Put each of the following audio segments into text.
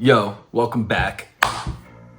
Yo, welcome back.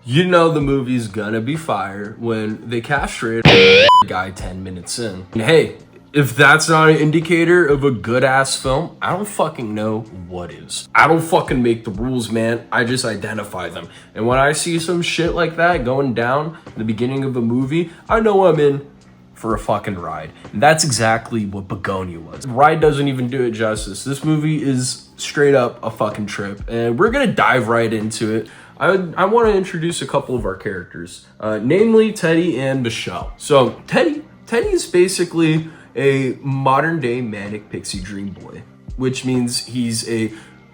You know the movie's gonna be fire when they castrate a guy 10 minutes in. And hey, if that's not an indicator of a good ass film, I don't fucking know what is. I don't fucking make the rules, man. I just identify them. And when I see some shit like that going down in the beginning of a movie, I know I'm in for a fucking ride. And that's exactly what Begonia was. The ride doesn't even do it justice. This movie is straight up a fucking trip, and we're gonna dive right into it. I want to introduce a couple of our characters, namely Teddy and Michelle. So Teddy is basically a modern day manic pixie dream boy, which means he's a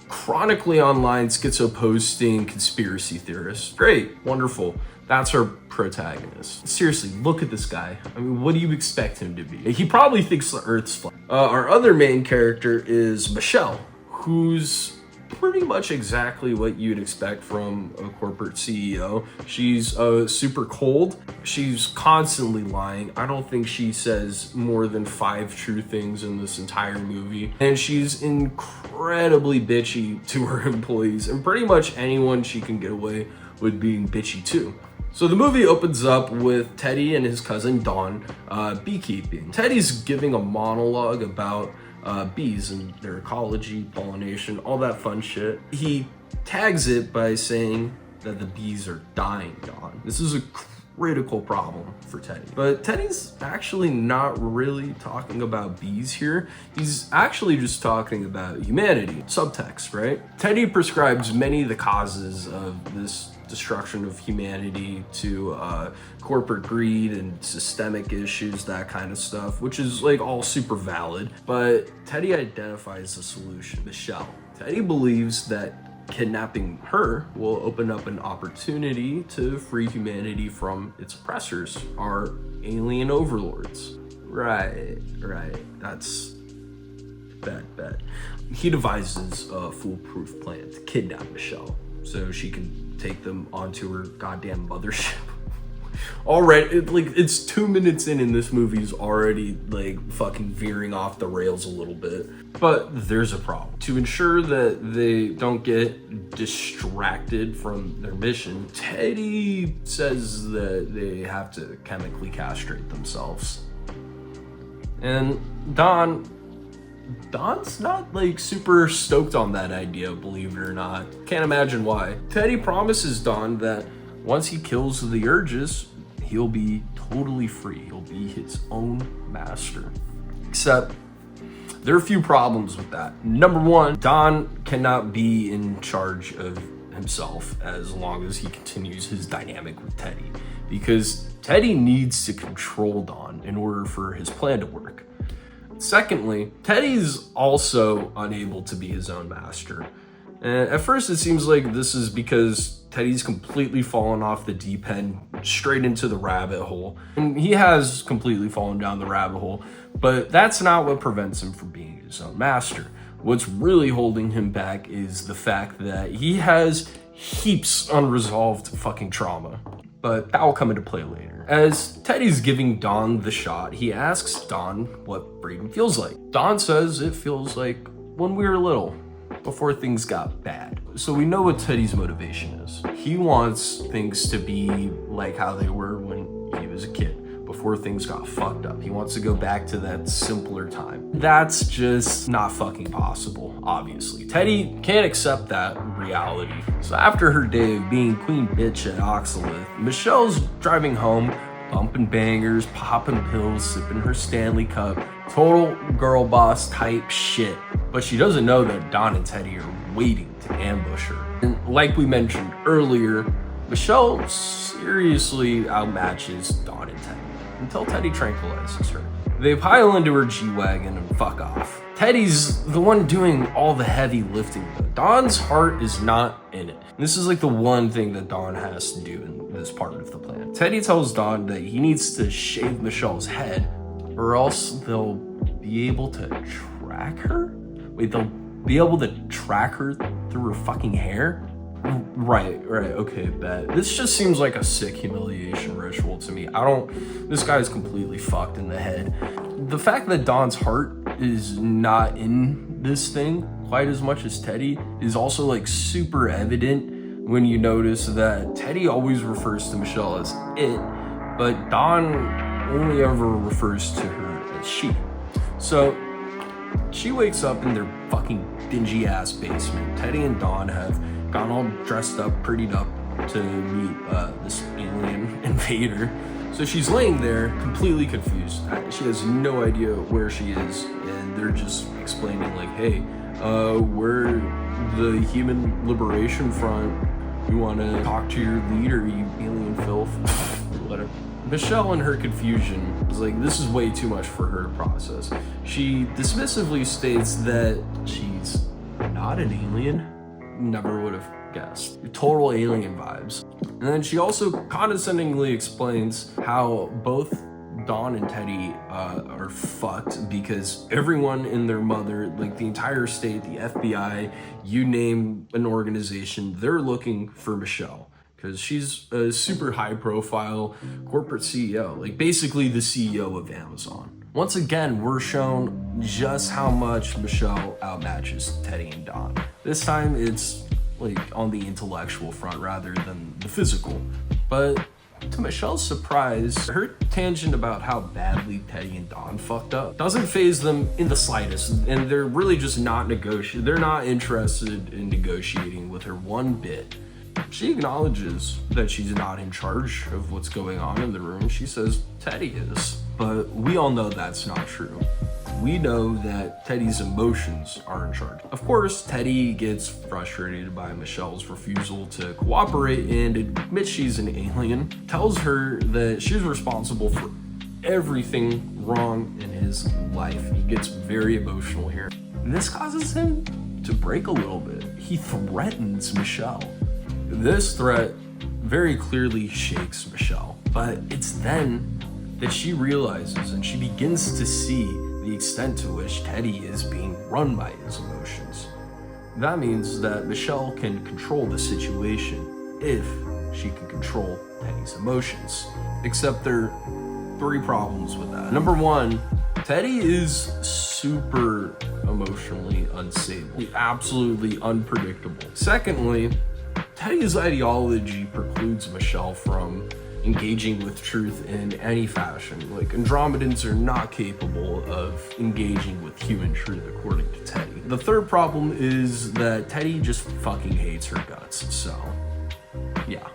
chronically online schizo-posting conspiracy theorist. Great, wonderful. That's our protagonist. Seriously, look at this guy. I mean, what do you expect him to be? He probably thinks the Earth's flat. Our other main character is Michelle, who's pretty much exactly what you'd expect from a corporate CEO. She's super cold. She's constantly lying. I don't think she says more than 5 true things in this entire movie. And she's incredibly bitchy to her employees, and pretty much anyone she can get away with being bitchy to. So the movie opens up with Teddy and his cousin Don beekeeping. Teddy's giving a monologue about bees and their ecology, pollination, all that fun shit. He tags it by saying that the bees are dying, Don. This is a critical problem for Teddy. But Teddy's actually not really talking about bees here. He's actually just talking about humanity. Subtext, right? Teddy prescribes many of the causes of this destruction of humanity to corporate greed and systemic issues, that kind of stuff, which is like all super valid. But Teddy identifies the solution: Michelle. Teddy believes that kidnapping her will open up an opportunity to free humanity from its oppressors, our alien overlords. Right, that's bet. He devises a foolproof plan to kidnap Michelle so she can take them onto her goddamn mothership. Already, it's 2 minutes in and this movie's already like fucking veering off the rails a little bit. But there's a problem. To ensure that they don't get distracted from their mission, Teddy says that they have to chemically castrate themselves. And Don's not like super stoked on that idea, believe it or not. Can't imagine why. Teddy promises Don that once he kills the urges, he'll be totally free. He'll be his own master. Except there are a few problems with that. Number one, Don cannot be in charge of himself as long as he continues his dynamic with Teddy, because Teddy needs to control Don in order for his plan to work. Secondly, Teddy's also unable to be his own master. And at first it seems like this is because Teddy's completely fallen off the deep end, straight into the rabbit hole. And he has completely fallen down the rabbit hole, but that's not what prevents him from being his own master. What's really holding him back is the fact that he has heaps unresolved fucking trauma. But that will come into play later. As Teddy's giving Don the shot, he asks Don what freedom feels like. Don says it feels like when we were little, before things got bad. So we know what Teddy's motivation is. He wants things to be like how they were when he was a kid, before things got fucked up. He wants to go back to that simpler time. That's just not fucking possible, obviously. Teddy can't accept that reality. So after her day of being queen bitch at Oxalith, Michelle's driving home, bumping bangers, popping pills, sipping her Stanley Cup. Total girl boss type shit. But she doesn't know that Don and Teddy are waiting to ambush her. And like we mentioned earlier, Michelle seriously outmatches Don and Teddy until Teddy tranquilizes her. They pile into her G-Wagon and fuck off. Teddy's the one doing all the heavy lifting though. Don's heart is not in it. This is like the one thing that Don has to do in this part of the plan. Teddy tells Don that he needs to shave Michelle's head or else they'll be able to track her? Wait, they'll be able to track her through her fucking hair? Right, okay, bet. This just seems like a sick humiliation ritual to me. This guy's completely fucked in the head. The fact that Don's heart is not in this thing quite as much as Teddy is also like super evident when you notice that Teddy always refers to Michelle as it, but Dawn only ever refers to her as she. So she wakes up in their fucking dingy ass basement. Teddy and Dawn have gone all dressed up, prettied up to meet this alien invader. So she's laying there completely confused. She has no idea where she is, and they're just explaining like, hey, we're the Human Liberation Front. We want to talk to your leader, you alien filth. Whatever. Michelle, in her confusion, is like, this is way too much for her to process. She dismissively states that she's not an alien. Never would have guessed. Total alien vibes. And then she also condescendingly explains how both Dawn and Teddy are fucked because everyone in their mother, like the entire state, the FBI, you name an organization, they're looking for Michelle because she's a super high profile corporate CEO, like basically the CEO of Amazon. Once again, we're shown just how much Michelle outmatches Teddy and Dawn. This time it's like on the intellectual front rather than the physical. But to Michelle's surprise, her tangent about how badly Teddy and Dawn fucked up doesn't faze them in the slightest, and they're really just not they're not interested in negotiating with her one bit. She acknowledges that she's not in charge of what's going on in the room. She says Teddy is, but we all know that's not true. We know that Teddy's emotions are in charge. Of course, Teddy gets frustrated by Michelle's refusal to cooperate and admits she's an alien, tells her that she's responsible for everything wrong in his life. He gets very emotional here. And this causes him to break a little bit. He threatens Michelle. This threat very clearly shakes Michelle, but it's then that she realizes and she begins to see the extent to which Teddy is being run by his emotions. That means that Michelle can control the situation if she can control Teddy's emotions. Except there are 3 problems with that. Number 1, Teddy is super emotionally unstable, absolutely unpredictable. Secondly, Teddy's ideology precludes Michelle from engaging with truth in any fashion. Like, Andromedans are not capable of engaging with human truth, according to Teddy. The third problem is that Teddy just fucking hates her guts, so yeah.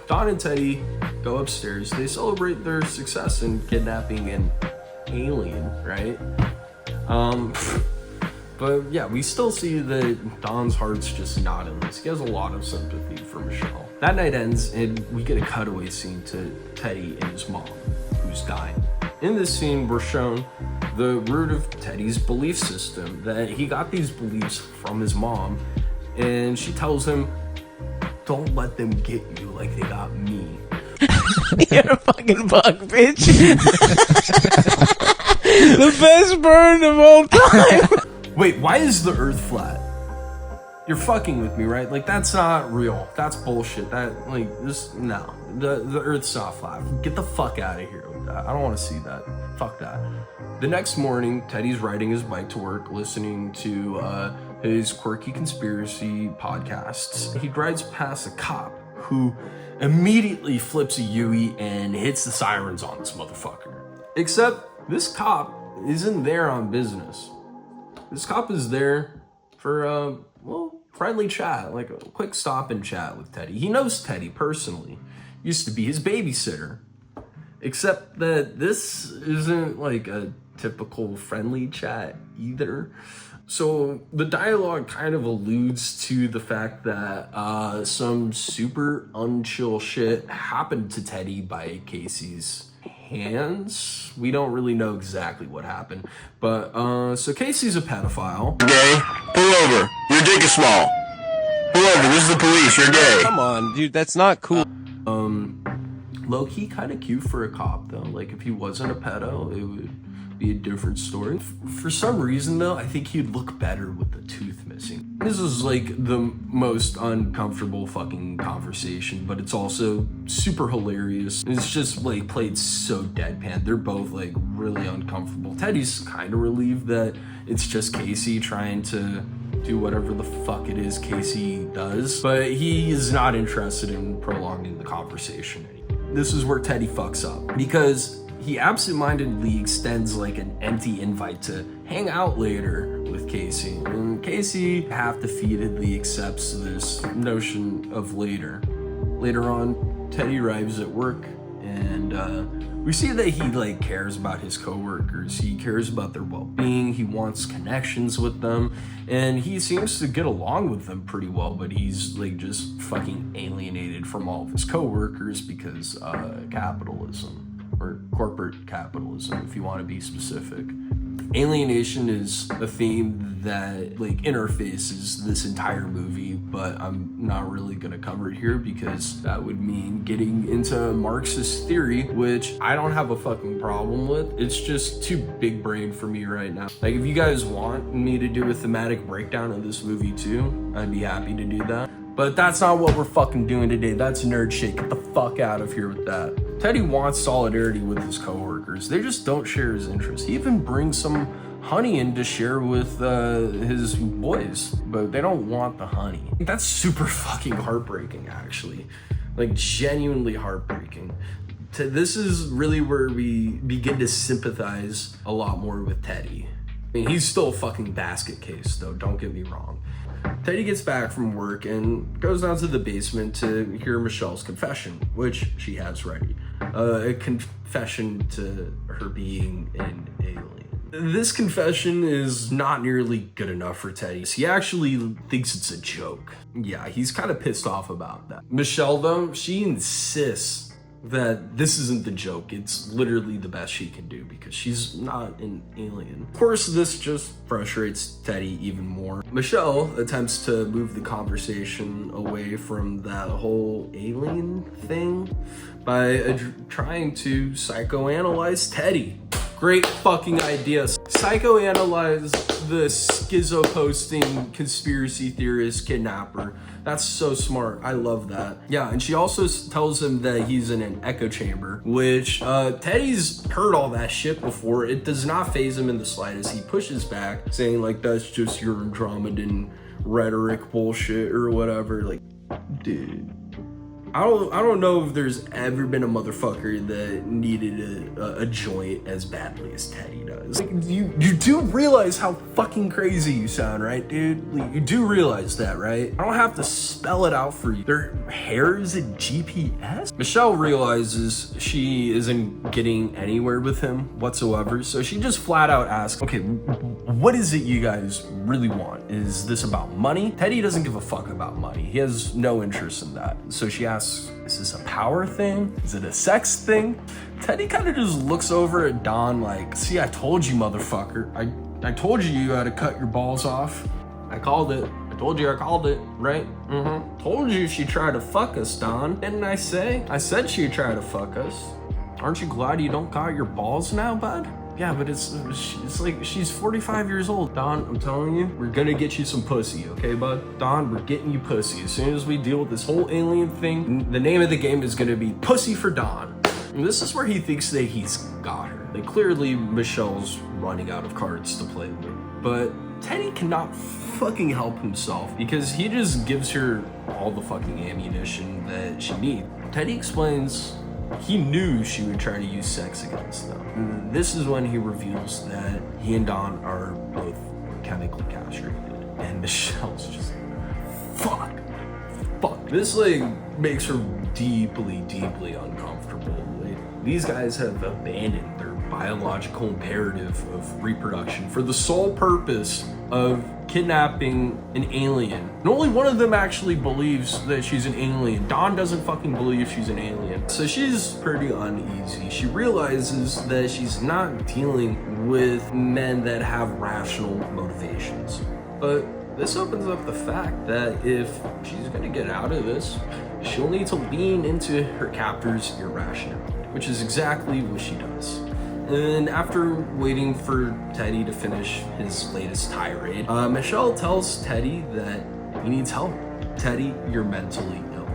Dawn and Teddy go upstairs. They celebrate their success in kidnapping an alien, right? But yeah, we still see that Dawn's heart's just not in this. He has a lot of sympathy for Michelle. That night ends and we get a cutaway scene to Teddy and his mom, who's dying. In this scene, we're shown the root of Teddy's belief system, that he got these beliefs from his mom, and she tells him, don't let them get you like they got me. You're a fucking bug, bitch. The best burn of all time. Wait, why is the earth flat? You're fucking with me, right? Like, that's not real. That's bullshit. That, like, this, no. The earth's not flat. Get the fuck out of here with that. I don't want to see that. Fuck that. The next morning, Teddy's riding his bike to work, listening to his quirky conspiracy podcasts. He drives past a cop who immediately flips a Yui and hits the sirens on this motherfucker. Except this cop isn't there on business. This cop is there for, friendly chat, like a quick stop and chat with Teddy. He knows Teddy personally. Used to be his babysitter. Except that this isn't like a typical friendly chat either. So the dialogue kind of alludes to the fact that some super unchill shit happened to Teddy by Casey's hands. We don't really know exactly what happened, but so Casey's a pedophile. Gay, pull over. Your dick is small. Pull over. This is the police. You're gay. Come on, dude. That's not cool. Low-key kind of cute for a cop though. Like, if he wasn't a pedo, it would be a different story. For some reason though, I think he'd look better with the tooth missing. This is like the most uncomfortable fucking conversation, but it's also super hilarious. It's just like played so deadpan. They're both like really uncomfortable. Teddy's kind of relieved that it's just Casey trying to do whatever the fuck it is Casey does, but he is not interested in prolonging the conversation anymore. This is where Teddy fucks up, because he absentmindedly extends like an empty invite to hang out later with Casey, and Casey half-defeatedly accepts this notion of later. Later on, Teddy arrives at work, and we see that he like cares about his coworkers. He cares about their well-being. He wants connections with them, and he seems to get along with them pretty well. But he's like just fucking alienated from all of his coworkers because capitalism, or corporate capitalism, if you want to be specific. Alienation is a theme that like interfaces this entire movie, but I'm not really gonna cover it here because that would mean getting into Marxist theory, which I don't have a fucking problem with. It's just too big brain for me right now. Like, if you guys want me to do a thematic breakdown of this movie too, I'd be happy to do that. But that's not what we're fucking doing today. That's nerd shit. Get the fuck out of here with that. Teddy wants solidarity with his coworkers. They just don't share his interests. He even brings some honey in to share with his boys, but they don't want the honey. That's super fucking heartbreaking, actually. Like, genuinely heartbreaking. This is really where we begin to sympathize a lot more with Teddy. I mean, he's still a fucking basket case, though, don't get me wrong. Teddy gets back from work and goes down to the basement to hear Michelle's confession, which she has ready. A confession to her being an alien. This confession is not nearly good enough for Teddy. He actually thinks it's a joke. Yeah, he's kind of pissed off about that. Michelle, though, she insists that this isn't the joke. It's literally the best she can do because she's not an alien. Of course, this just frustrates Teddy even more. Michelle attempts to move the conversation away from that whole alien thing by trying to psychoanalyze Teddy. Great fucking idea. Psychoanalyze the schizo-posting conspiracy theorist kidnapper. That's so smart. I love that. Yeah, and she also tells him that he's in an echo chamber, which Teddy's heard all that shit before. It does not faze him in the slightest. He pushes back, saying like, that's just your Andromedan rhetoric bullshit or whatever. Like, dude. I don't know if there's ever been a motherfucker that needed a joint as badly as Teddy does. Like, you do realize how fucking crazy you sound, right, dude? Like, you do realize that, right? I don't have to spell it out for you. Their hair is a GPS? Michelle realizes she isn't getting anywhere with him whatsoever, so she just flat out asks, okay, what is it you guys really want? Is this about money? Teddy doesn't give a fuck about money. He has no interest in that. So she asks, is this a power thing? Is it a sex thing? Teddy kind of just looks over at Don like, see, I told you, motherfucker. I told you had to cut your balls off. I called it. I told you I called it, right? Told you she tried to fuck us, Don. Didn't I say? I said she tried to fuck us. Aren't you glad you don't got your balls now, bud? Yeah, but it's like she's 45 years old. Don, I'm telling you, we're gonna get you some pussy, okay, bud? Don, we're getting you pussy. As soon as we deal with this whole alien thing, the name of the game is gonna be Pussy for Don. And this is where he thinks that he's got her. Like, clearly, Michelle's running out of cards to play with. But Teddy cannot fucking help himself because he just gives her all the fucking ammunition that she needs. Teddy explains he knew she would try to use sex against them. And this is when he reveals that he and Don are both chemically castrated. And Michelle's just fuck. This like makes her deeply, deeply uncomfortable. Like, these guys have abandoned their biological imperative of reproduction for the sole purpose of kidnapping an alien. And only one of them actually believes that she's an alien. Dawn doesn't fucking believe she's an alien. So she's pretty uneasy. She realizes that she's not dealing with men that have rational motivations. But this opens up the fact that if she's gonna get out of this, she'll need to lean into her captor's irrationality, which is exactly what she does. And after waiting for Teddy to finish his latest tirade, Michelle tells Teddy that he needs help. Teddy, you're mentally ill.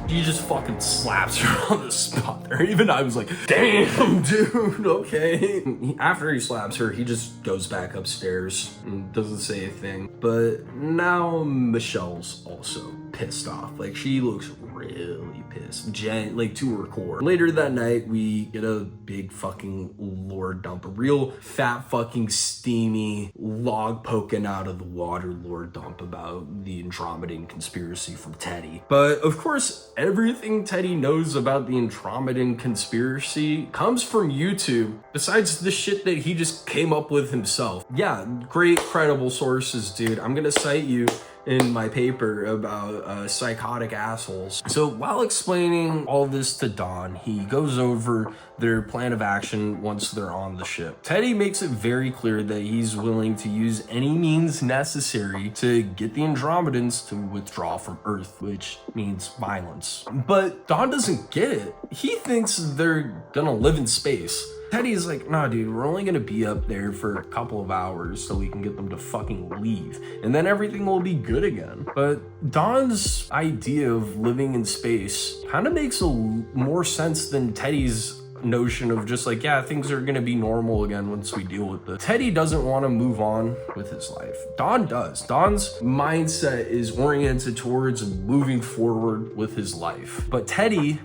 He just fucking slaps her on the spot there. Even I was like, damn, dude, okay. After he slaps her, he just goes back upstairs and doesn't say a thing. But now Michelle's also pissed off. Like, she looks really pissed, like to her core. Later that night, we get a big fucking lore dump, a real fat fucking steamy log poking out of the water lore dump about the Andromedan conspiracy from Teddy. But of course, everything Teddy knows about the Andromedan conspiracy comes from YouTube, besides the shit that he just came up with himself. Yeah, great credible sources, dude. I'm gonna cite you in my paper about psychotic assholes. So while explaining all this to Don, he goes over their plan of action once they're on the ship. Teddy makes it very clear that he's willing to use any means necessary to get the Andromedans to withdraw from Earth, which means violence. But Don doesn't get it. He thinks they're gonna live in space. Teddy's like, nah, dude, we're only gonna be up there for a couple of hours so we can get them to fucking leave, and then everything will be good again. But Don's idea of living in space kind of makes more sense than Teddy's notion of just like, yeah, things are gonna be normal again once we deal with this. Teddy doesn't want to move on with his life. Don does. Don's mindset is oriented towards moving forward with his life. But Teddy's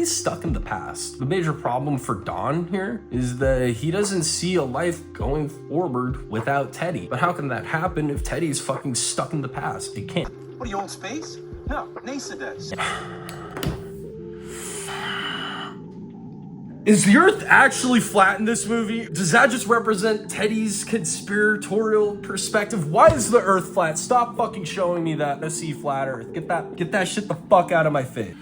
stuck in the past. The major problem for Don here is that he doesn't see a life going forward without Teddy. But how can that happen if Teddy's fucking stuck in the past? It can't. What, do you own space? No, NASA does. Is the Earth actually flat in this movie? Does that just represent Teddy's conspiratorial perspective? Why is the Earth flat? Stop fucking showing me that. I see flat Earth. Get that shit the fuck out of my face.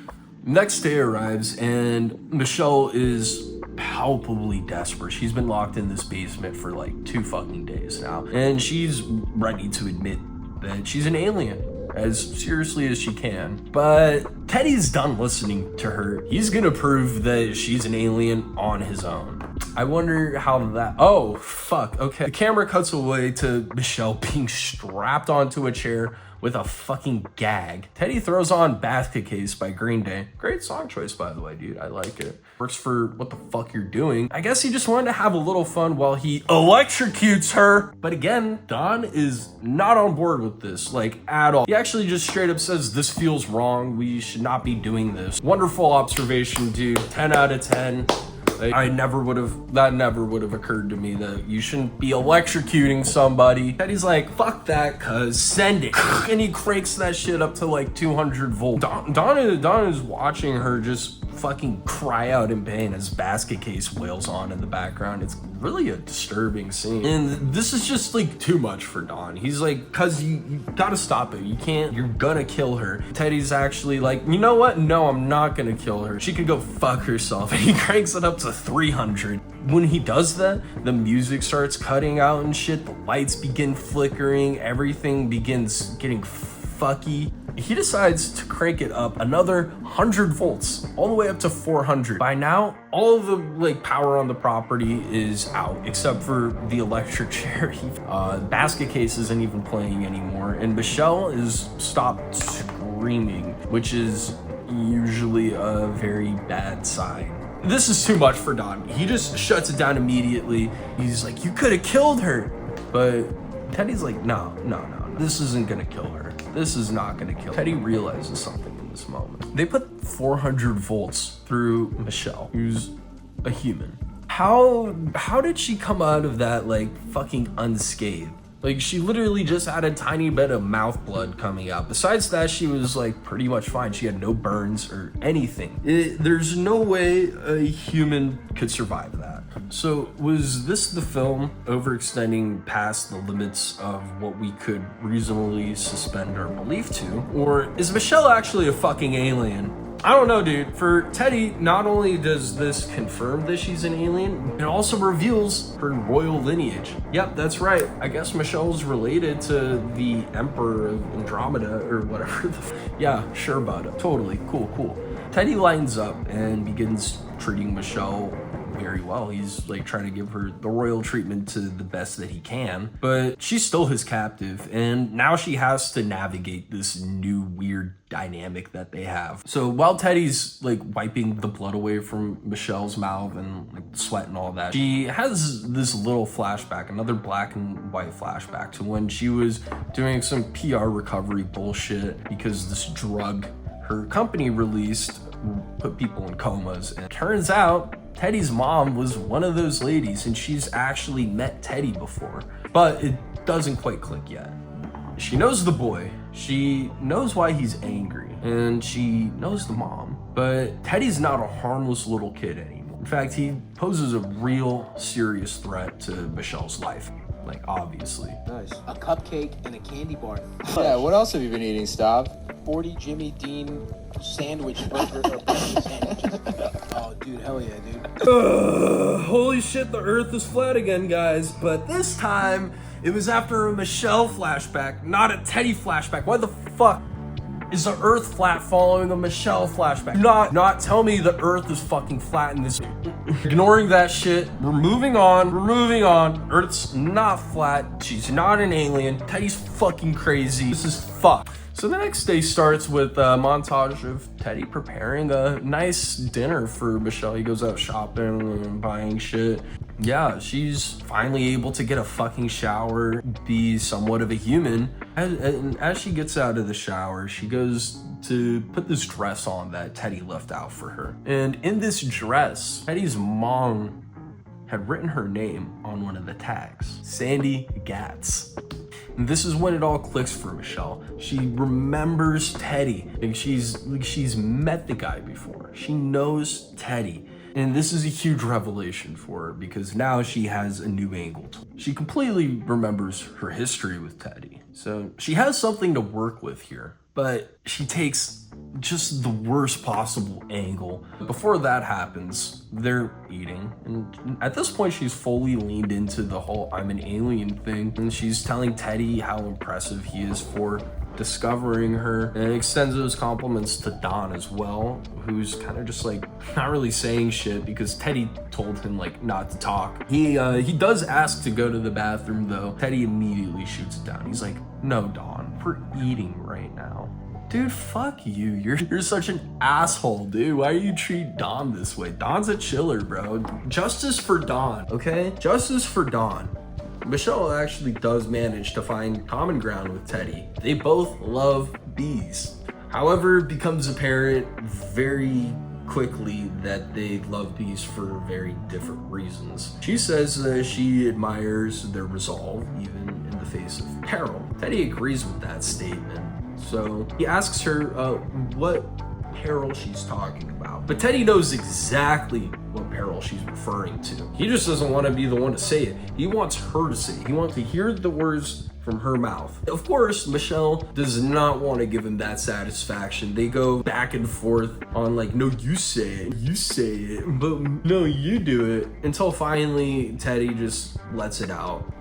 Next day arrives and Michelle is palpably desperate. She's been locked in this basement for like 2 fucking days now, and she's ready to admit that she's an alien as seriously as she can. But Teddy's done listening to her. He's gonna prove that she's an alien on his own. I wonder how that... Oh, fuck, okay. The camera cuts away to Michelle being strapped onto a chair with a fucking gag. Teddy throws on Basket Case by Green Day. Great song choice, by the way, dude. I like it. Works for what the fuck you're doing. I guess he just wanted to have a little fun while he electrocutes her. But again, Don is not on board with this, like, at all. He actually just straight up says, this feels wrong. We should not be doing this. Wonderful observation, dude. 10 out of 10. Like, that never would have occurred to me that you shouldn't be electrocuting somebody. Teddy's like, fuck that, cuz send it. And he cranks that shit up to like 200 volts. Don is watching her just fucking cry out in pain as Basket Case wails on in the background. It's really a disturbing scene. And this is just like too much for Don. He's like, cuz you gotta stop it. You can't, you're gonna kill her. Teddy's actually like, you know what? No, I'm not gonna kill her. She could go fuck herself. And he cranks it up to 300. When he does that, the music starts cutting out and shit. The lights begin flickering. Everything begins getting fucky. He decides to crank it up another 100 volts, all the way up to 400. By now, all of the like power on the property is out, except for the electric chair. Basket Case isn't even playing anymore, and Michelle is stopped screaming, which is usually a very bad sign. This is too much for Don. He just shuts it down immediately. He's like, you could have killed her. But Teddy's like, no, this isn't gonna kill her. This is not gonna kill her. Teddy realizes something in this moment. They put 400 volts through Michelle, who's a human. How did she come out of that like fucking unscathed? Like, she literally just had a tiny bit of mouth blood coming out. Besides that, she was like pretty much fine. She had no burns or anything. There's no way a human could survive that. So was this the film overextending past the limits of what we could reasonably suspend our belief to? Or is Michelle actually a fucking alien? I don't know, dude. For Teddy, not only does this confirm that she's an alien, it also reveals her royal lineage. Yep, that's right. I guess Michelle's related to the Emperor of Andromeda or whatever yeah, sure about it. Totally. Cool. Teddy lines up and begins treating Michelle very well. He's like trying to give her the royal treatment to the best that he can, but she's still his captive, and now she has to navigate this new weird dynamic that they have. So while Teddy's like wiping the blood away from Michelle's mouth and like sweat and all that, she has this little flashback, another black and white flashback to when she was doing some PR recovery bullshit because this drug her company released put people in comas. And it turns out Teddy's mom was one of those ladies, and she's actually met Teddy before, but it doesn't quite click yet. She knows the boy, she knows why he's angry, and she knows the mom, but Teddy's not a harmless little kid anymore. In fact, he poses a real serious threat to Michelle's life, like obviously. Nice. A cupcake and a candy bar. Yeah, what else have you been eating, Stav? 40 Jimmy Dean sandwich burger or breakfast sandwiches. Oh, dude, hell yeah, dude. Holy shit, the earth is flat again, guys. But this time, it was after a Michelle flashback, not a Teddy flashback. Why the fuck is the earth flat following a Michelle flashback? Not tell me the earth is fucking flat in this. Ignoring that shit, we're moving on. Earth's not flat, she's not an alien, Teddy's fucking crazy. This is fucked. So the next day starts with a montage of Teddy preparing a nice dinner for Michelle. He goes out shopping and buying shit. Yeah, she's finally able to get a fucking shower, be somewhat of a human. As she gets out of the shower, she goes to put this dress on that Teddy left out for her. And in this dress, Teddy's mom had written her name on one of the tags, Sandy Gatz. And this is when it all clicks for Michelle. She remembers Teddy. Like she's met the guy before. She knows Teddy. And this is a huge revelation for her because now she has a new angle. She completely remembers her history with Teddy. So she has something to work with here, but she takes just the worst possible angle. Before that happens, they're eating, and at this point she's fully leaned into the whole I'm an alien thing, and she's telling Teddy how impressive he is for discovering her, and extends those compliments to Don as well, who's kind of just like not really saying shit because Teddy told him like not to talk. He does ask to go to the bathroom though. Teddy immediately shoots it down. He's like, no, Don, we're eating right now. Dude, fuck you. You're such an asshole, dude. Why do you treat Don this way? Don's a chiller, bro. Justice for Don, okay? Justice for Don. Michelle actually does manage to find common ground with Teddy. They both love bees. However, it becomes apparent very quickly that they love bees for very different reasons. She says that she admires their resolve even in the face of peril. Teddy agrees with that statement. So he asks her what peril she's talking about. But Teddy knows exactly what peril she's referring to. He just doesn't want to be the one to say it. He wants her to say it. He wants to hear the words from her mouth. Of course, Michelle does not want to give him that satisfaction. They go back and forth on like, no, you say it, but no, you do it. Until finally, Teddy just lets it out.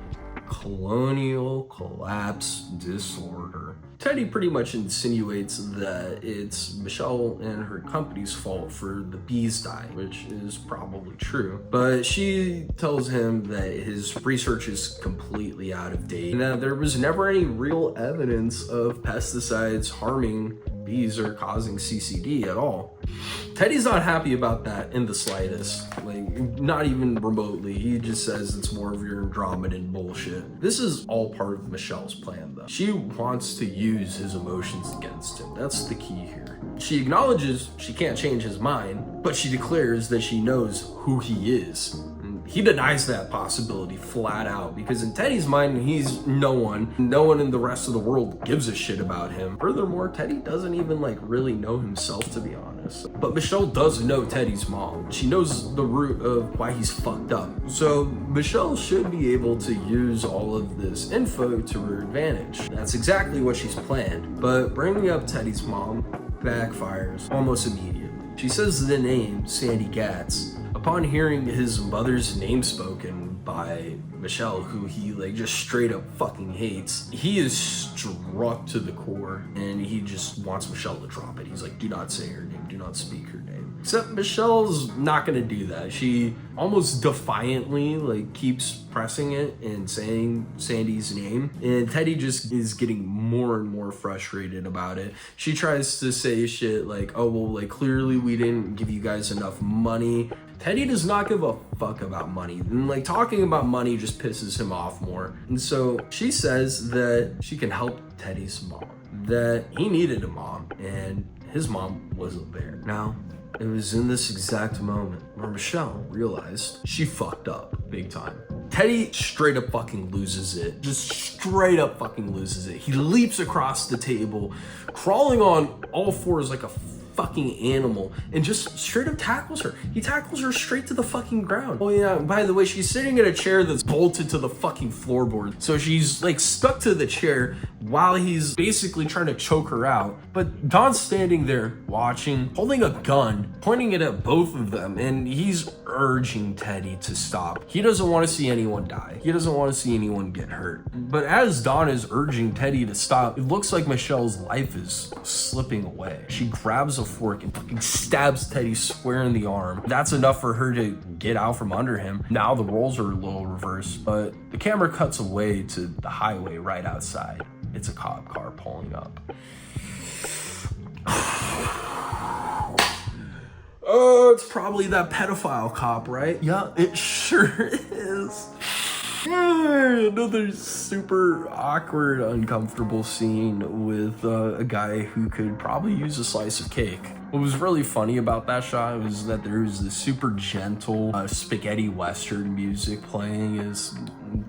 Colonial collapse disorder. Teddy pretty much insinuates that it's Michelle and her company's fault for the bees dying, which is probably true. But she tells him that his research is completely out of date and that there was never any real evidence of pesticides harming bees or causing CCD at all. Teddy's not happy about that in the slightest, like not even remotely. He just says it's more of your Andromedan bullshit. This is all part of Michelle's plan though. She wants to use his emotions against him. That's the key here. She acknowledges she can't change his mind, but she declares that she knows who he is. He denies that possibility flat out because in Teddy's mind, he's no one. No one in the rest of the world gives a shit about him. Furthermore, Teddy doesn't even like really know himself, to be honest. But Michelle does know Teddy's mom. She knows the root of why he's fucked up. So Michelle should be able to use all of this info to her advantage. That's exactly what she's planned. But bringing up Teddy's mom backfires almost immediately. She says the name Sandy Gatz upon hearing his mother's name spoken by Michelle, who he like just straight up fucking hates. He is struck to the core and he just wants Michelle to drop it. He's like, do not say her name, do not speak her name. Except Michelle's not gonna do that. She almost defiantly like keeps pressing it and saying Sandy's name, and Teddy just is getting more and more frustrated about it. She tries to say shit like, oh well, like clearly we didn't give you guys enough money. Teddy does not give a fuck about money, and like talking about money just pisses him off more. And so she says that she can help Teddy's mom, that he needed a mom and his mom wasn't there. Now, it was in this exact moment where Michelle realized she fucked up big time. Teddy straight up fucking loses it. Just straight up fucking loses it. He leaps across the table, crawling on all fours like a fucking animal, and just straight up tackles her. He tackles her straight to the fucking ground. Oh yeah, by the way, she's sitting in a chair that's bolted to the fucking floorboard. So she's like stuck to the chair while he's basically trying to choke her out. But Don's standing there watching, holding a gun, pointing it at both of them, and he's urging Teddy to stop. He doesn't want to see anyone die. He doesn't want to see anyone get hurt. But as Don is urging Teddy to stop, it looks like Michelle's life is slipping away. She grabs a fork and fucking stabs Teddy square in the arm. That's enough for her to get out from under him. Now the roles are a little reversed, but the camera cuts away to the highway right outside. It's a cop car pulling up. Oh, it's probably that pedophile cop, right? Yeah, it sure is. Another super awkward, uncomfortable scene with a guy who could probably use a slice of cake. What was really funny about that shot was that there was this super gentle spaghetti western music playing as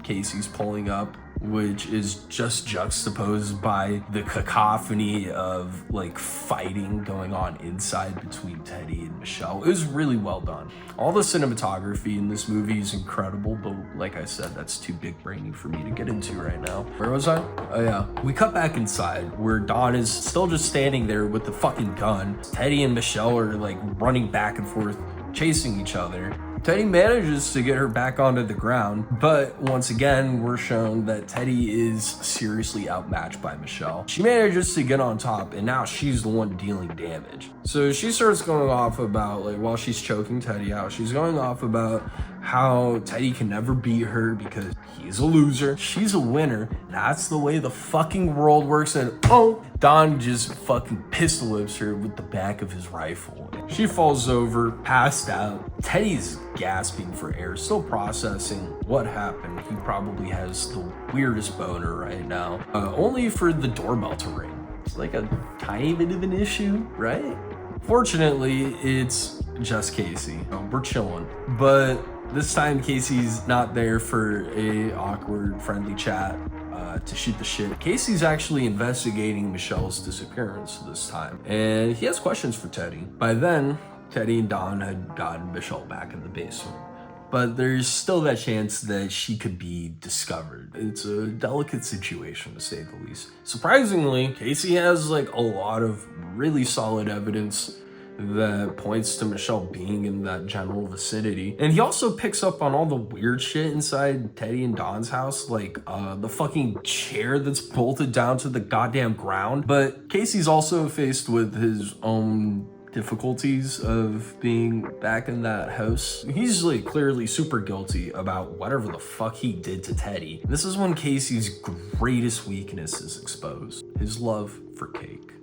Casey's pulling up, which is just juxtaposed by the cacophony of like fighting going on inside between Teddy and Michelle. It was really well done. All the cinematography in this movie is incredible, but like I said, that's too big brainy for me to get into right now. Where was I? Oh yeah. We cut back inside where Don is still just standing there with the fucking gun. Teddy and Michelle are like running back and forth, chasing each other. Teddy manages to get her back onto the ground, but once again, we're shown that Teddy is seriously outmatched by Michelle. She manages to get on top, and now she's the one dealing damage. So she starts going off about, like, while she's choking Teddy out, she's going off about how Teddy can never beat her because he's a loser. She's a winner. That's the way the fucking world works. And oh, Don just fucking pistol whips her with the back of his rifle. She falls over, passed out. Teddy's gasping for air, still processing what happened. He probably has the weirdest boner right now. Only for the doorbell to ring. It's like a tiny bit of an issue, right? Fortunately, it's just Casey. We're chilling. But this time, Casey's not there for a awkward, friendly chat to shoot the shit. Casey's actually investigating Michelle's disappearance this time, and he has questions for Teddy. By then, Teddy and Don had gotten Michelle back in the basement, but there's still that chance that she could be discovered. It's a delicate situation, to say the least. Surprisingly, Casey has like a lot of really solid evidence that points to Michelle being in that general vicinity. And he also picks up on all the weird shit inside Teddy and Don's house, like the fucking chair that's bolted down to the goddamn ground. But Casey's also faced with his own difficulties of being back in that house. He's like clearly super guilty about whatever the fuck he did to Teddy. This is when Casey's greatest weakness is exposed: his love for cake.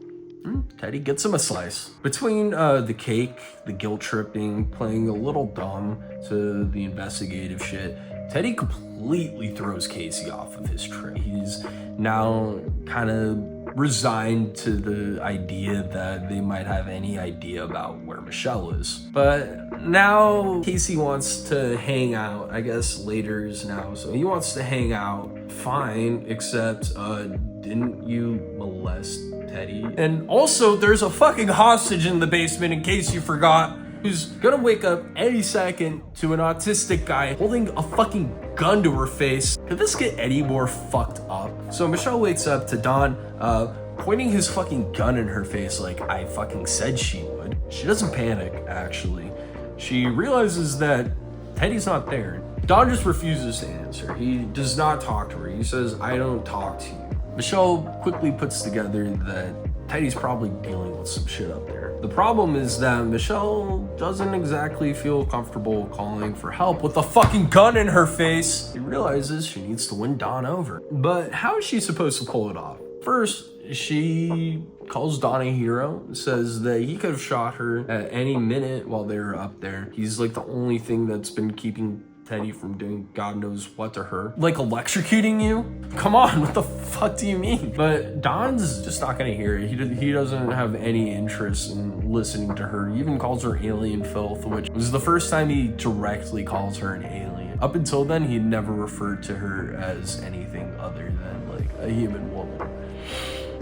Teddy gets him a slice. Between the cake, the guilt tripping, playing a little dumb to the investigative shit, Teddy completely throws Casey off of his trip. He's now kind of resigned to the idea that they might have any idea about where Michelle is. But now Casey wants to hang out. I guess later is now, so he wants to hang out. Fine, except didn't you molest Teddy? And also, there's a fucking hostage in the basement, in case you forgot, who's gonna wake up any second to an autistic guy holding a fucking gun to her face. Could this get any more fucked up? So Michelle wakes up to Don pointing his fucking gun in her face like I fucking said she would. She doesn't panic, actually. She realizes that Teddy's not there. Don just refuses to answer. He does not talk to her. He says, I don't talk to you. Michelle quickly puts together that Teddy's probably dealing with some shit up there. The problem is that Michelle doesn't exactly feel comfortable calling for help with a fucking gun in her face. She realizes she needs to win Don over. But how is she supposed to pull it off? First, she calls Don a hero, says that he could have shot her at any minute while they were up there. He's like the only thing that's been keeping Teddy from doing God knows what to her. Like electrocuting you? Come on, what the fuck do you mean? But Don's just not gonna hear it. He doesn't have any interest in listening to her. He even calls her alien filth, which was the first time he directly calls her an alien. Up until then, he'd never referred to her as anything other than like a human woman.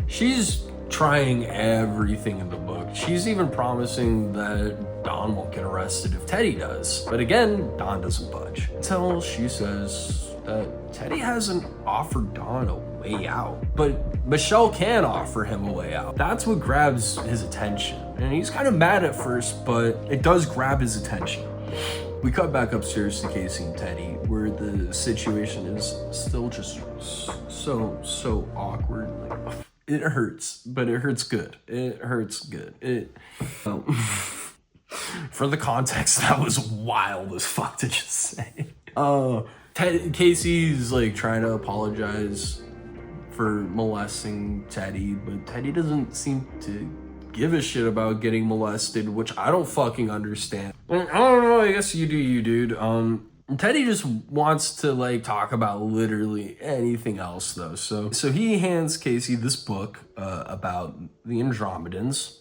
She's trying everything in the book. She's even promising that Don won't get arrested if Teddy does. But again, Don doesn't budge. Until she says that Teddy hasn't offered Don a way out. But Michelle can offer him a way out. That's what grabs his attention. And he's kind of mad at first, but it does grab his attention. We cut back upstairs to Casey and Teddy, where the situation is still just so awkward. Like, it hurts, but it hurts good. It hurts good. For the context, that was wild as fuck to just say. Casey's like trying to apologize for molesting Teddy, but Teddy doesn't seem to give a shit about getting molested, which I don't fucking understand. I don't know, I guess you do you, dude. Teddy just wants to like talk about literally anything else though. So he hands Casey this book about the Andromedans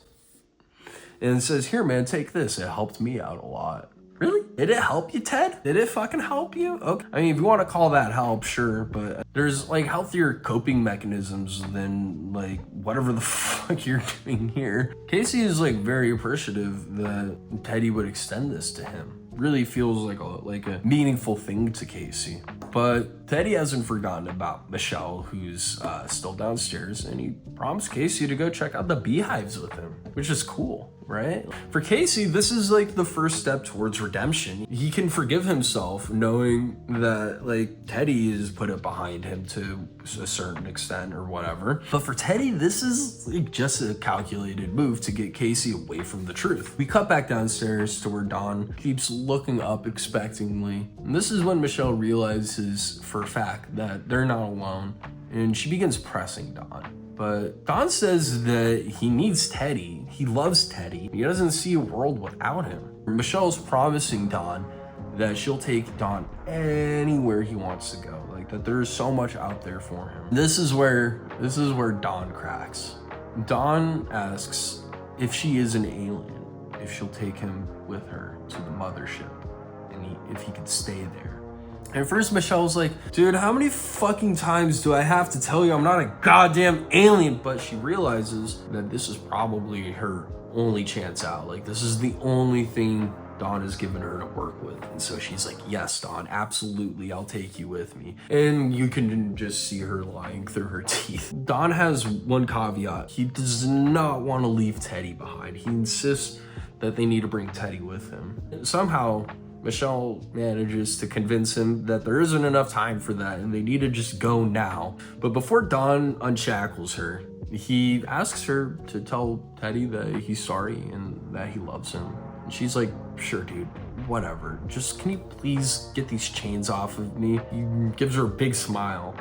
and says, "Here, man, take this. It helped me out a lot." Really? Did it help you, Ted? Did it fucking help you? Okay. I mean, if you want to call that help, sure, but there's like healthier coping mechanisms than like whatever the fuck you're doing here. Casey is like very appreciative that Teddy would extend this to him. Really feels like a meaningful thing to Casey. But Teddy hasn't forgotten about Michelle, who's still downstairs, and he promised Casey to go check out the beehives with him, which is cool, right? For Casey, this is like the first step towards redemption. He can forgive himself knowing that like Teddy has put it behind him to a certain extent or whatever. But for Teddy, this is like just a calculated move to get Casey away from the truth. We cut back downstairs to where Don keeps looking up expectingly. And this is when Michelle realizes for a fact that they're not alone, and she begins pressing Don. But Don says that he needs Teddy. He loves Teddy. He doesn't see a world without him. Michelle's promising Don that she'll take Don anywhere he wants to go. Like that there's so much out there for him. This is where Don cracks. Don asks if she is an alien, if she'll take him with her to the mothership, and if he could stay there. And first Michelle's like, dude, how many fucking times do I have to tell you I'm not a goddamn alien? But she realizes that this is probably her only chance out. Like this is the only thing Don has given her to work with. And so she's like, yes, Don, absolutely, I'll take you with me. And you can just see her lying through her teeth. Don has one caveat. He does not want to leave Teddy behind. He insists that they need to bring Teddy with him. Somehow, Michelle manages to convince him that there isn't enough time for that and they need to just go now. But before Don unshackles her, he asks her to tell Teddy that he's sorry and that he loves him. And she's like, sure, dude, whatever. Just can you please get these chains off of me? He gives her a big smile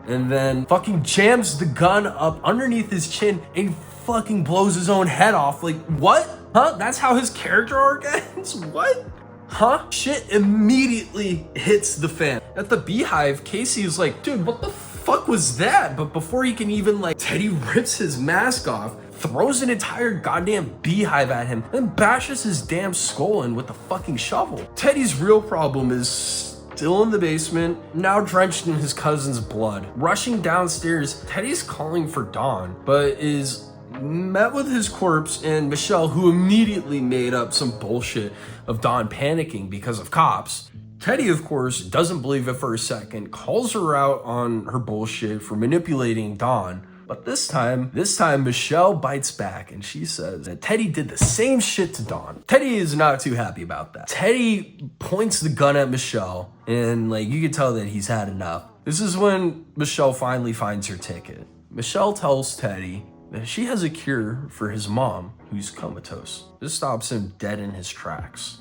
and then fucking jams the gun up underneath his chin and fucking blows his own head off. Like, what? Huh? That's how his character arc ends? What? Huh? Shit immediately hits the fan. At the beehive, Casey is like, dude, what the fuck was that? But before he can even Teddy rips his mask off, throws an entire goddamn beehive at him, and bashes his damn skull in with the fucking shovel. Teddy's real problem is still in the basement, now drenched in his cousin's blood. Rushing downstairs, Teddy's calling for Don, but is met with his corpse and Michelle, who immediately made up some bullshit of Don panicking because of cops. Teddy, of course, doesn't believe it for a second, calls her out on her bullshit for manipulating Don. But this time Michelle bites back and she says that Teddy did the same shit to Don. Teddy is not too happy about that. Teddy points the gun at Michelle and you can tell that he's had enough. This is when Michelle finally finds her ticket. Michelle tells Teddy that she has a cure for his mom, who's comatose. This stops him dead in his tracks.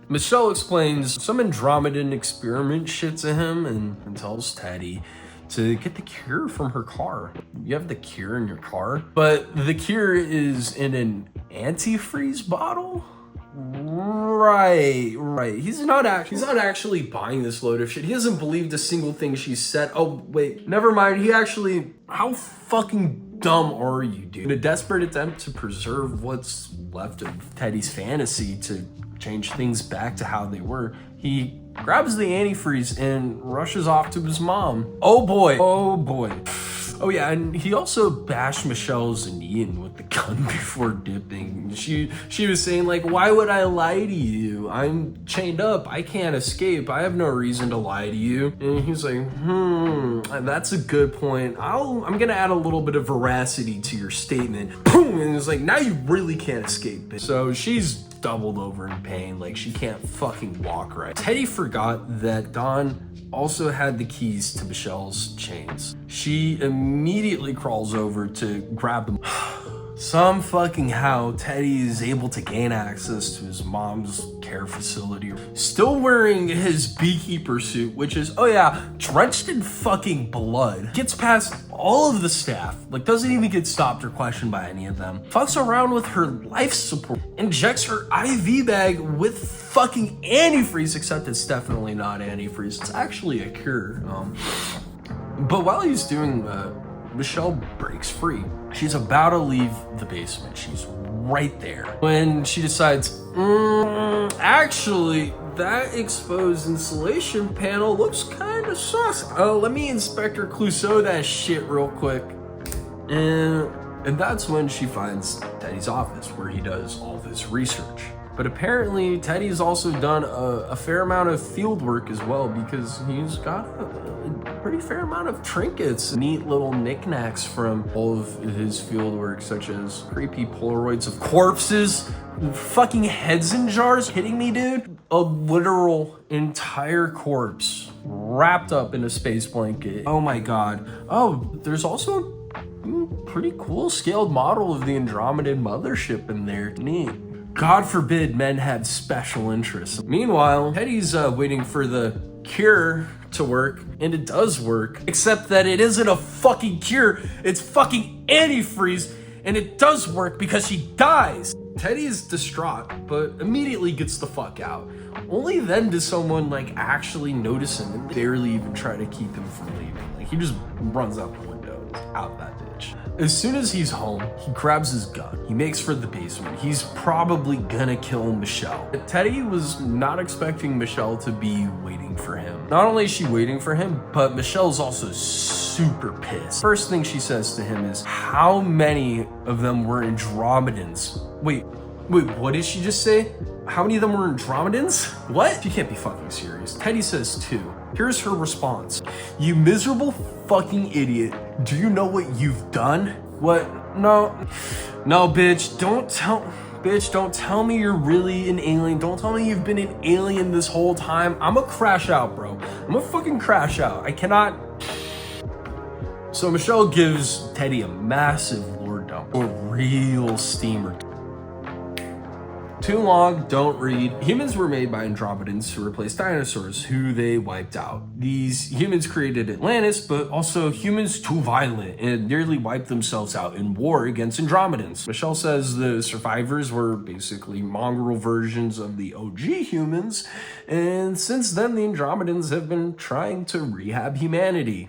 Michelle explains some Andromedan experiment shit to him and tells Teddy to get the cure from her car. You have the cure in your car, but the cure is in an antifreeze bottle? Right. He's not actually buying this load of shit. He doesn't believe a single thing she said. Oh, wait, never mind. How fucking dumb are you, dude? In a desperate attempt to preserve what's left of Teddy's fantasy to change things back to how they were, he grabs the antifreeze and rushes off to his mom. Oh boy. Oh yeah, and he also bashed Michelle's knee in with the gun before dipping. She was saying like, why would I lie to you? I'm chained up, I can't escape, I have no reason to lie to you. And he's like, that's a good point. I'm gonna add a little bit of veracity to your statement. Boom, and it's like, now you really can't escape, bitch. So she's doubled over in pain, like she can't fucking walk right. Teddy forgot that Dawn also had the keys to Michelle's chains. She immediately crawls over to grab them. Some fucking how Teddy is able to gain access to his mom's care facility, still wearing his beekeeper suit, which is, oh yeah, drenched in fucking blood. Gets past all of the staff, like doesn't even get stopped or questioned by any of them. Fucks around with her life support, injects her IV bag with fucking antifreeze, except it's definitely not antifreeze, it's actually a cure. But while he's doing that, Michelle breaks free. She's about to leave the basement. She's right there when she decides, actually, that exposed insulation panel looks kind of sus. Let me Inspector Clouseau that shit real quick. And that's when she finds Teddy's office where he does all this research. But apparently Teddy's also done a fair amount of field work as well, because he's got a pretty fair amount of trinkets, neat little knickknacks from all of his field work, such as creepy Polaroids of corpses, fucking heads in jars. Kidding me, dude? A literal entire corpse wrapped up in a space blanket. Oh my god. Oh, there's also a pretty cool scaled model of the Andromedan mothership in there. Neat. God forbid men had special interests. Meanwhile, Teddy's waiting for the cure to work, and it does work, except that it isn't a fucking cure, it's fucking antifreeze, and it does work because she dies. Teddy is distraught, but immediately gets the fuck out. Only then does someone like actually notice him and barely even try to keep him from leaving. Like he just runs out the window, out that bitch. As soon as he's home, he grabs his gun. He makes for the basement. He's probably gonna kill Michelle. But Teddy was not expecting Michelle to be waiting for him. Not only is she waiting for him, but Michelle's also super pissed. First thing she says to him is, how many of them were Andromedans? Wait, what did she just say? How many of them were Andromedans? What? She can't be fucking serious. Teddy says 2. Here's her response. You miserable fucking idiot. Do you know what you've done? What? No, bitch, don't tell me you're really an alien. Don't tell me you've been an alien this whole time. I'ma crash out, bro. I'ma fucking crash out. I cannot. So Michelle gives Teddy a massive lore dump. A real steamer. Too long, don't read. Humans were made by Andromedans to replace dinosaurs, who they wiped out. These humans created Atlantis, but also humans too violent and nearly wiped themselves out in war against Andromedans. Michelle says the survivors were basically mongrel versions of the OG humans, and since then the Andromedans have been trying to rehab humanity.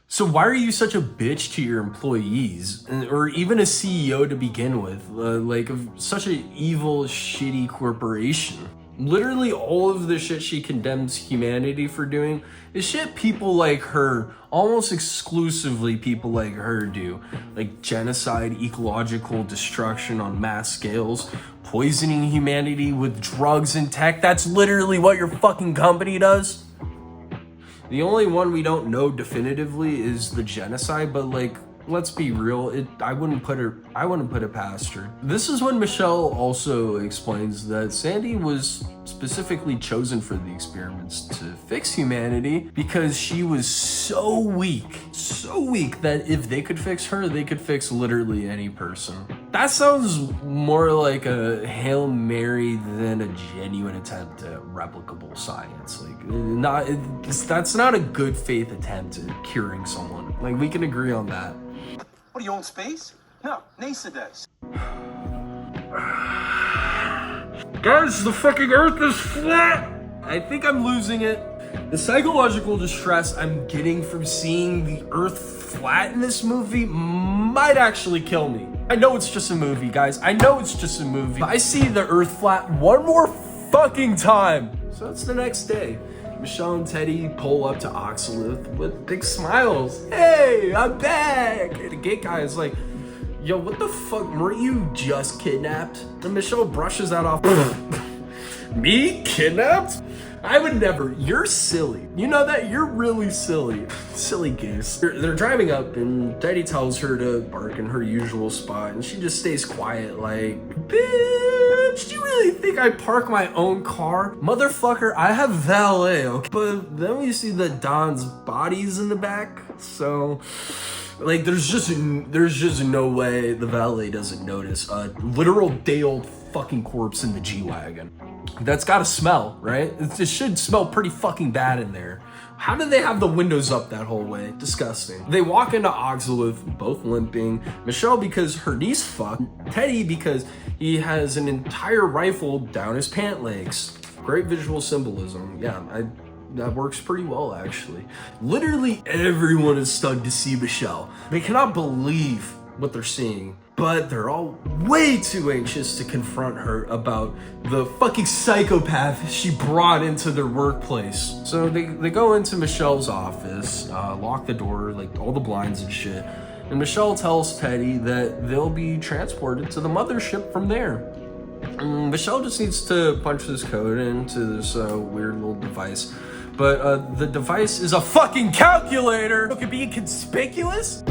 So why are you such a bitch to your employees, or even a CEO to begin with, like of such an evil, shitty corporation? Literally all of the shit she condemns humanity for doing is shit people like her, almost exclusively people like her do. Like genocide, ecological destruction on mass scales, poisoning humanity with drugs and tech. That's literally what your fucking company does. The only one we don't know definitively is the genocide, but like let's be real, I wouldn't put it past her. This is when Michelle also explains that Sandy was specifically chosen for the experiments to fix humanity because she was so weak that if they could fix her, they could fix literally any person. That sounds more like a Hail Mary than a genuine attempt at replicable science. Like, that's not a good faith attempt at curing someone. Like, we can agree on that. What, do you own space? No, NASA does. Guys, the fucking earth is flat! I think I'm losing it. The psychological distress I'm getting from seeing the earth flat in this movie might actually kill me. I know it's just a movie, guys. I know it's just a movie. But I see the earth flat one more fucking time. So it's the next day. Michelle and Teddy pull up to Oxalith with big smiles. Hey, I'm back! The gate guy is like, yo, what the fuck, weren't you just kidnapped? And Michelle brushes that off. Me? Kidnapped? I would never. You're silly. You know that? You're really silly. Silly goose. They're driving up and Teddy tells her to park in her usual spot and she just stays quiet like, bitch, do you really think I park my own car? Motherfucker, I have valet, okay? But then we see that Don's body's in the back, so... like, there's just no way the valet doesn't notice a literal day-old fucking corpse in the G-Wagon. That's gotta smell, right? It should smell pretty fucking bad in there. How did they have the windows up that whole way? Disgusting. They walk into Oxalith, both limping. Michelle because her knee's fucked. Teddy because he has an entire rifle down his pant legs. Great visual symbolism. Yeah, that works pretty well, actually. Literally everyone is stunned to see Michelle. They cannot believe what they're seeing, but they're all way too anxious to confront her about the fucking psychopath she brought into their workplace. So they go into Michelle's office, lock the door, like all the blinds and shit, and Michelle tells Teddy that they'll be transported to the mothership from there. Michelle just needs to punch this code into this weird little device. But the device is a fucking calculator! It could be inconspicuous?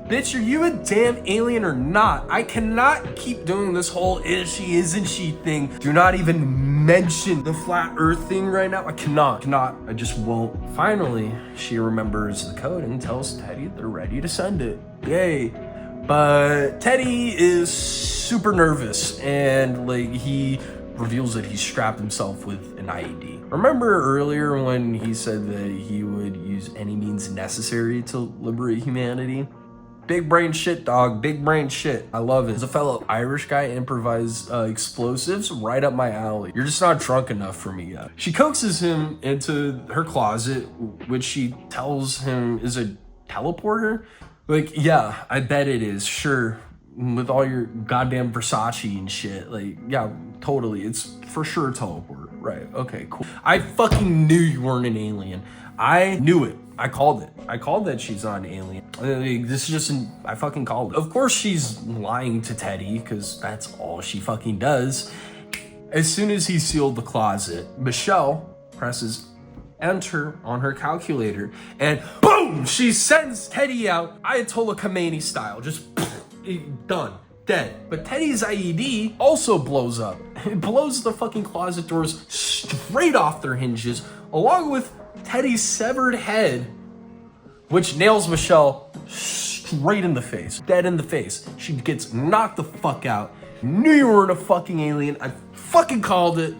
Bitch, are you a damn alien or not? I cannot keep doing this whole is she, isn't she thing. Do not even mention the flat earth thing right now. I cannot, I just won't. Finally, she remembers the code and tells Teddy they're ready to send it. Yay. But Teddy is super nervous and like he reveals that he strapped himself with an IED. Remember earlier when he said that he would use any means necessary to liberate humanity? Big brain shit, dog. Big brain shit. I love it. As a fellow Irish guy, improvise explosives right up my alley. You're just not drunk enough for me yet. She coaxes him into her closet, which she tells him is a teleporter. Like, yeah, I bet it is. Sure. With all your goddamn Versace and shit. Like, yeah, totally. It's for sure a teleport. Right. Okay, cool. I fucking knew you weren't an alien. I knew it. I called it. I called that she's not an alien. This is just I fucking called it. Of course she's lying to Teddy because that's all she fucking does. As soon as he sealed the closet, Michelle presses enter on her calculator and boom! She sends Teddy out Ayatollah Khomeini style. Just done. Dead. But Teddy's IED also blows up. It blows the fucking closet doors straight off their hinges, along with Teddy's severed head, which nails Michelle straight in the face. Dead in the face. She gets knocked the fuck out. Knew you weren't a fucking alien. I fucking called it.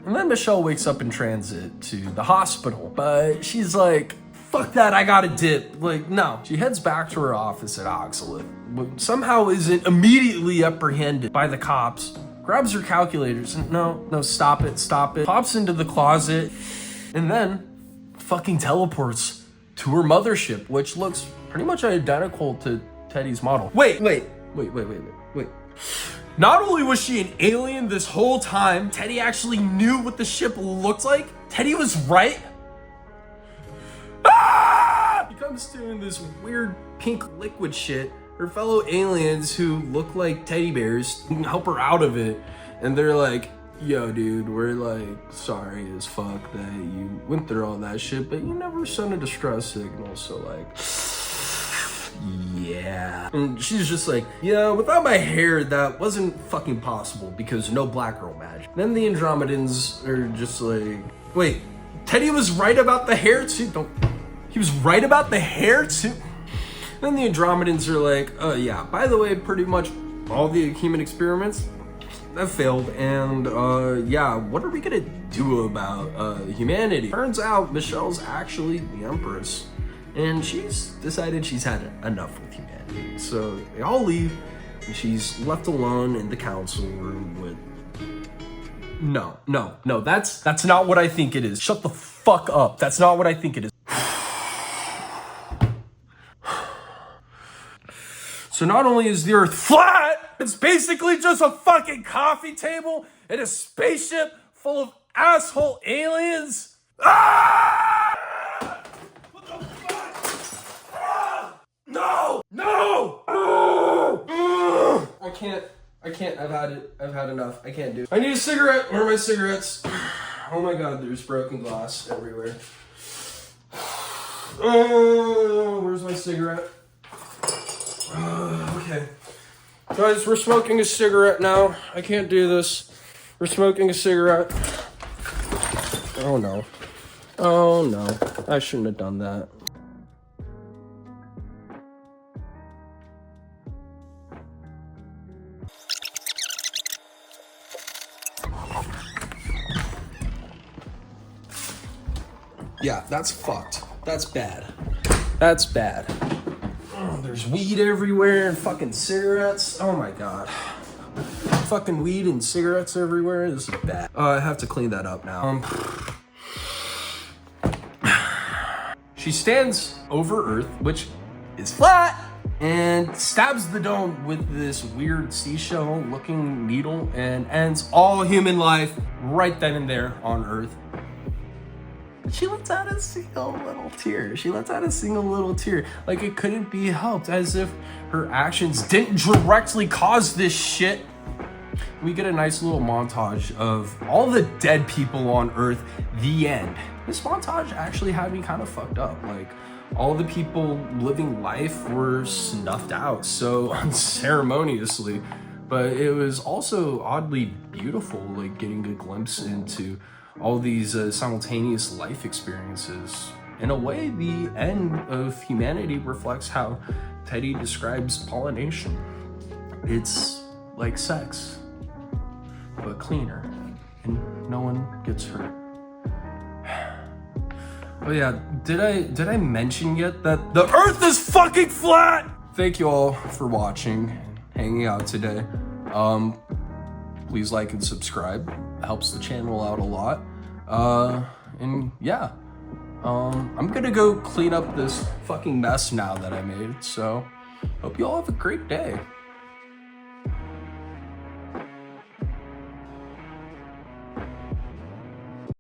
And then Michelle wakes up in transit to the hospital. But she's like, fuck that, I gotta dip. Like, no. She heads back to her office at Oxalith, but somehow isn't immediately apprehended by the cops. Grabs her calculators and no, stop it. Pops into the closet and then fucking teleports to her mothership, which looks pretty much identical to Teddy's model. Wait. Not only was she an alien this whole time, Teddy actually knew what the ship looked like. Teddy was right. Ah! He comes to in this weird pink liquid shit. Her fellow aliens who look like teddy bears help her out of it. And they're like, yo, dude, we're like sorry as fuck that you went through all that shit, but you never sent a distress signal, so like, yeah. And she's just like, yeah, without my hair, that wasn't fucking possible because no black girl magic. Then the Andromedans are just like, wait, Teddy was right about the hair too? He was right about the hair too? Then the Andromedans are like, yeah, by the way, pretty much all the human experiments that failed, and yeah, what are we gonna do about humanity? Turns out Michelle's actually the Empress, and she's decided she's had enough with humanity. So they all leave, and she's left alone in the council room with... No, that's not what I think it is. Shut the fuck up. That's not what I think it is. So not only is the Earth flat, it's basically just a fucking coffee table and a spaceship full of asshole aliens. Ah! What the fuck? Ah! No! I can't. I've had it. I've had enough. I can't do it. I need a cigarette. Where are my cigarettes? Oh my god, there's broken glass everywhere. Oh, where's my cigarette? Okay. Guys, we're smoking a cigarette now. I can't do this. We're smoking a cigarette. Oh no. Oh no. I shouldn't have done that. Yeah, that's fucked. That's bad. That's bad. Oh, there's weed everywhere and fucking cigarettes. Oh my god. Fucking weed and cigarettes everywhere. This is bad. I have to clean that up now. She stands over Earth, which is flat, and stabs the dome with this weird seashell looking needle and ends all human life right then and there on Earth. She lets out a single little tear. She lets out a single little tear. Like it couldn't be helped, as if her actions didn't directly cause this shit. We get a nice little montage of all the dead people on Earth, the end. This montage actually had me kind of fucked up. Like, all the people living life were snuffed out so unceremoniously. But it was also oddly beautiful, like getting a glimpse into all these simultaneous life experiences. In a way, the end of humanity reflects how Teddy describes pollination. It's like sex, but cleaner, and no one gets hurt. Oh yeah, did I mention yet that the Earth is fucking flat? Thank you all for watching and hanging out today. Please like and subscribe. It helps the channel out a lot. And yeah, I'm gonna go clean up this fucking mess now that I made. So hope you all have a great day.